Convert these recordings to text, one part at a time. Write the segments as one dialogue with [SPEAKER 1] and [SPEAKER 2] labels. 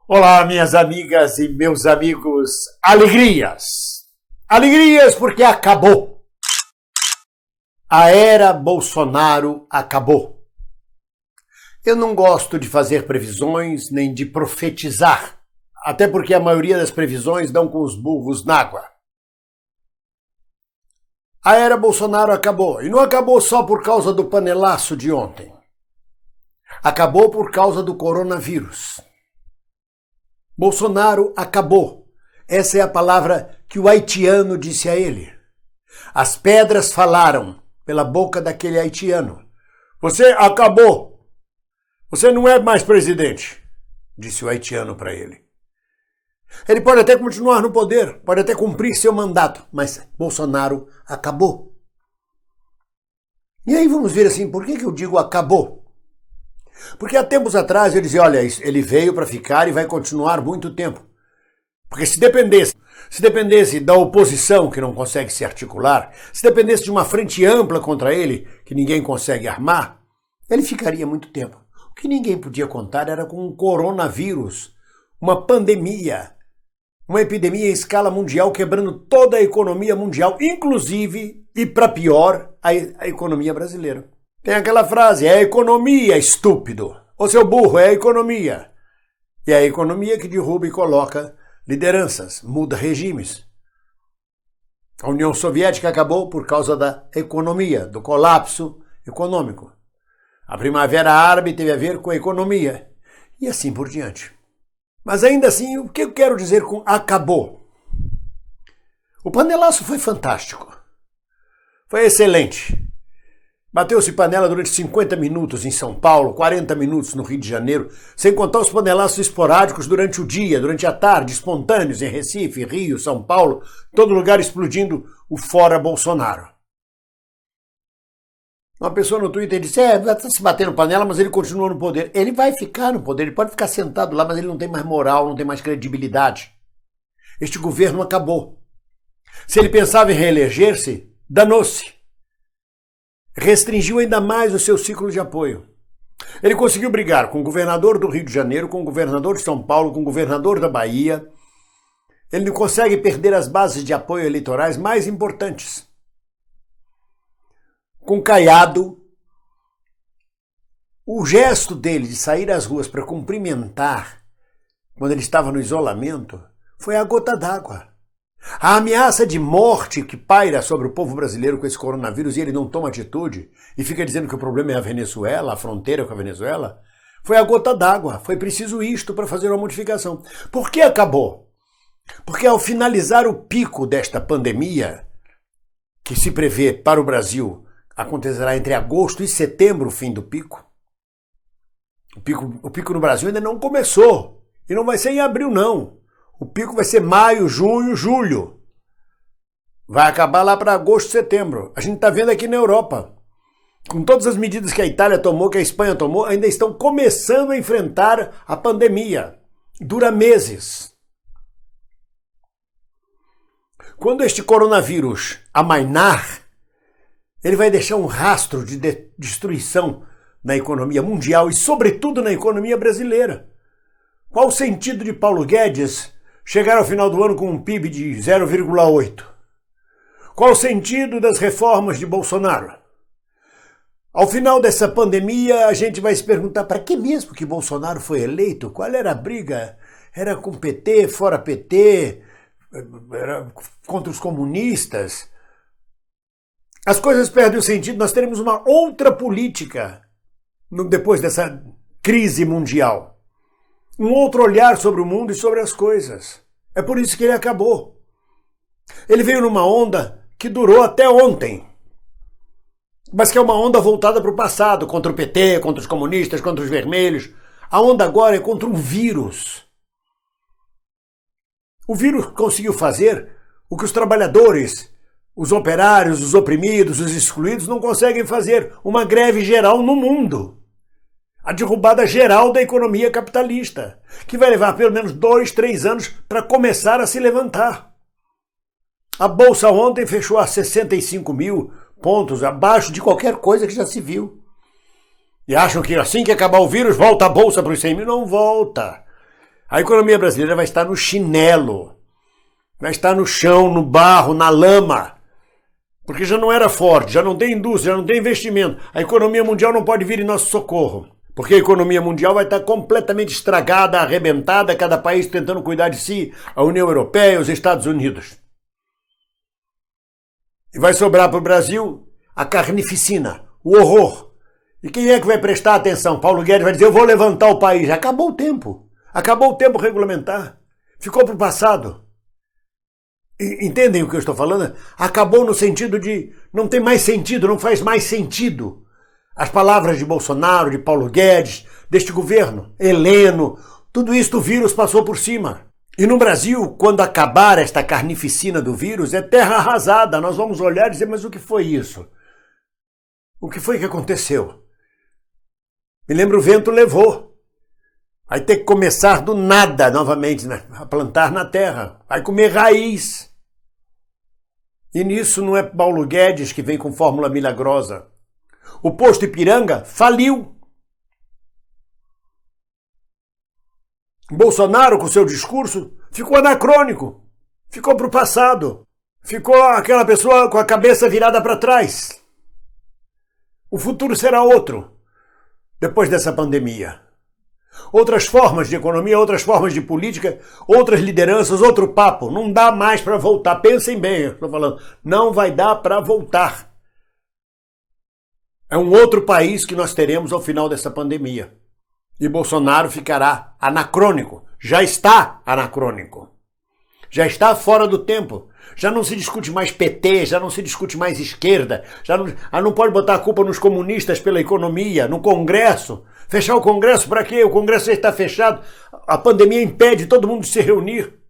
[SPEAKER 1] Olá, minhas amigas e meus amigos. Alegrias! Alegrias porque acabou. A era Bolsonaro acabou. Eu não gosto de fazer previsões nem de profetizar, até porque a maioria das previsões dão com os burros na água. A era Bolsonaro acabou, e não acabou só por causa do panelaço de ontem. Acabou por causa do coronavírus. Bolsonaro acabou. Essa é a palavra que o haitiano disse a ele. As pedras falaram pela boca daquele haitiano. Você acabou. Você não é mais presidente, disse o haitiano para ele. Ele pode até continuar no poder, pode até cumprir seu mandato, mas Bolsonaro acabou. E aí vamos ver assim, por que eu digo acabou? Porque há tempos atrás eu dizia, olha, ele veio para ficar e vai continuar muito tempo. Porque se dependesse da oposição que não consegue se articular, se dependesse de uma frente ampla contra ele, que ninguém consegue armar, ele ficaria muito tempo. O que ninguém podia contar era com um coronavírus, uma pandemia, uma epidemia em escala mundial quebrando toda a economia mundial, inclusive, e para pior, a economia brasileira. Tem aquela frase, é a economia, estúpido. Ô seu burro, é a economia. E é a economia que derruba e coloca lideranças, muda regimes. A União Soviética acabou por causa da economia, do colapso econômico. A Primavera Árabe teve a ver com a economia. E assim por diante. Mas ainda assim, o que eu quero dizer com acabou? O panelaço foi fantástico. Foi excelente. Bateu-se panela durante 50 minutos em São Paulo, 40 minutos no Rio de Janeiro, sem contar os panelaços esporádicos durante o dia, durante a tarde, espontâneos em Recife, Rio, São Paulo, todo lugar explodindo o fora Bolsonaro. Uma pessoa no Twitter disse, vai se batendo panela, mas ele continua no poder. Ele vai ficar no poder, ele pode ficar sentado lá, mas ele não tem mais moral, não tem mais credibilidade. Este governo acabou. Se ele pensava em reeleger-se, danou-se. Restringiu ainda mais o seu ciclo de apoio. Ele conseguiu brigar com o governador do Rio de Janeiro, com o governador de São Paulo, com o governador da Bahia. Ele não consegue perder as bases de apoio eleitorais mais importantes. Com Caiado, o gesto dele de sair às ruas para cumprimentar, quando ele estava no isolamento, foi a gota d'água. A ameaça de morte que paira sobre o povo brasileiro com esse coronavírus e ele não toma atitude e fica dizendo que o problema é a Venezuela, a fronteira com a Venezuela, foi a gota d'água. Foi preciso isto para fazer uma modificação. Por que acabou? Porque ao finalizar o pico desta pandemia, que se prevê para o Brasil acontecerá entre agosto e setembro, o fim do pico. O pico no Brasil ainda não começou e não vai ser em abril, não. O pico vai ser maio, junho, julho. Vai acabar lá para agosto, setembro. A gente está vendo aqui na Europa. Com todas as medidas que a Itália tomou, que a Espanha tomou, ainda estão começando a enfrentar a pandemia. Dura meses. Quando este coronavírus amainar, ele vai deixar um rastro de destruição na economia mundial e, sobretudo, na economia brasileira. Qual o sentido de Paulo Guedes chegar ao final do ano com um PIB de 0,8? Qual o sentido das reformas de Bolsonaro? Ao final dessa pandemia, a gente vai se perguntar para que mesmo que Bolsonaro foi eleito? Qual era a briga? Era com PT, fora PT? Era contra os comunistas? As coisas perdem o sentido, nós teremos uma outra política depois dessa crise mundial. Um outro olhar sobre o mundo e sobre as coisas. É por isso que ele acabou. Ele veio numa onda que durou até ontem, mas que é uma onda voltada para o passado, contra o PT, contra os comunistas, contra os vermelhos. A onda agora é contra um vírus. O vírus conseguiu fazer o que os trabalhadores, os operários, os oprimidos, os excluídos não conseguem fazer, uma greve geral no mundo. A derrubada geral da economia capitalista, que vai levar pelo menos 2, 3 anos para começar a se levantar. A Bolsa ontem fechou a 65 mil pontos, abaixo de qualquer coisa que já se viu. E acham que assim que acabar o vírus, volta a Bolsa para os 100 mil? Não volta. A economia brasileira vai estar no chinelo, vai estar no chão, no barro, na lama, porque já não era forte, já não tem indústria, já não tem investimento. A economia mundial não pode vir em nosso socorro, porque a economia mundial vai estar completamente estragada, arrebentada, cada país tentando cuidar de si, a União Europeia, os Estados Unidos. E vai sobrar para o Brasil a carnificina, o horror. E quem é que vai prestar atenção? Paulo Guedes vai dizer, eu vou levantar o país. Acabou o tempo. Acabou o tempo regulamentar. Ficou para o passado. Entendem o que eu estou falando? Acabou no sentido de não tem mais sentido, não faz mais sentido. As palavras de Bolsonaro, de Paulo Guedes, deste governo, Heleno, tudo isso o vírus passou por cima. E no Brasil, quando acabar esta carnificina do vírus, é terra arrasada. Nós vamos olhar e dizer, mas o que foi isso? O que foi que aconteceu? Me lembro, o vento levou. Vai ter que começar do nada novamente, né? A plantar na terra. Vai comer raiz. E nisso não é Paulo Guedes que vem com fórmula milagrosa. O posto Ipiranga faliu. Bolsonaro, com seu discurso, ficou anacrônico. Ficou para o passado. Ficou aquela pessoa com a cabeça virada para trás. O futuro será outro depois dessa pandemia. Outras formas de economia, outras formas de política, outras lideranças, outro papo. Não dá mais para voltar. Pensem bem, eu estou falando. Não vai dar para voltar. É um outro país que nós teremos ao final dessa pandemia. E Bolsonaro ficará anacrônico. Já está anacrônico. Já está fora do tempo. Já não se discute mais PT, já não se discute mais esquerda. Já não pode botar a culpa nos comunistas pela economia, no Congresso. Fechar o Congresso para quê? O Congresso já está fechado. A pandemia impede todo mundo de se reunir.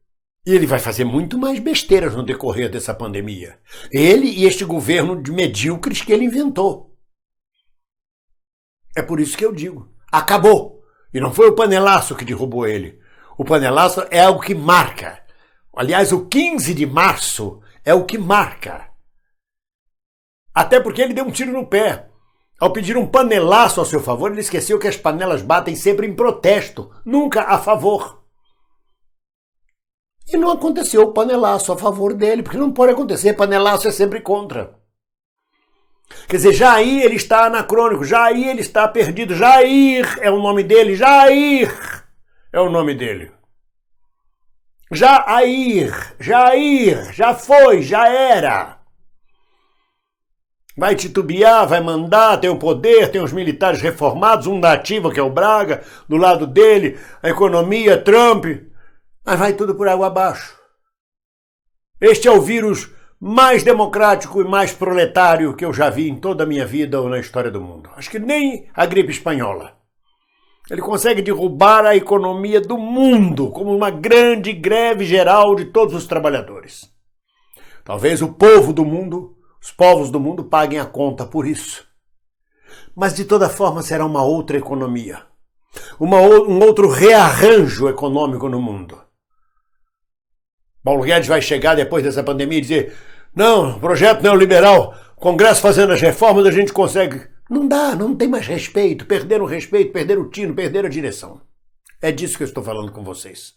[SPEAKER 1] E ele vai fazer muito mais besteiras no decorrer dessa pandemia. Ele e este governo de medíocres que ele inventou. É por isso que eu digo, acabou. E não foi o panelaço que derrubou ele. O panelaço é algo que marca. Aliás, o 15 de março é o que marca. Até porque ele deu um tiro no pé. Ao pedir um panelaço a seu favor, ele esqueceu que as panelas batem sempre em protesto, nunca a favor. E não aconteceu o panelaço a favor dele, porque não pode acontecer, panelaço é sempre contra. Quer dizer, Jair, ele está anacrônico, Jair, ele está perdido, Jair é o nome dele, Jair é o nome dele. Jair, já foi, já era. Vai titubear, vai mandar, tem o poder, tem os militares reformados, um da ativa que é o Braga, do lado dele, a economia, Trump, mas vai tudo por água abaixo. Este é o vírus mais democrático e mais proletário que eu já vi em toda a minha vida ou na história do mundo. Acho que nem a gripe espanhola. Ele consegue derrubar a economia do mundo como uma grande greve geral de todos os trabalhadores. Talvez o povo do mundo, os povos do mundo paguem a conta por isso. Mas de toda forma será uma outra economia. Um outro rearranjo econômico no mundo. Paulo Guedes vai chegar depois dessa pandemia e dizer, não, projeto neoliberal, Congresso fazendo as reformas, a gente consegue. Não dá, não tem mais respeito, perderam o respeito, perderam o tino, perderam a direção. É disso que eu estou falando com vocês.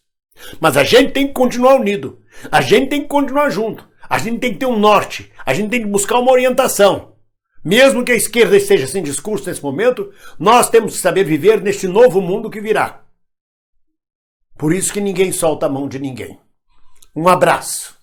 [SPEAKER 1] Mas a gente tem que continuar unido, a gente tem que continuar junto, a gente tem que ter um norte, a gente tem que buscar uma orientação. Mesmo que a esquerda esteja sem discurso nesse momento, nós temos que saber viver neste novo mundo que virá. Por isso que ninguém solta a mão de ninguém. Um abraço.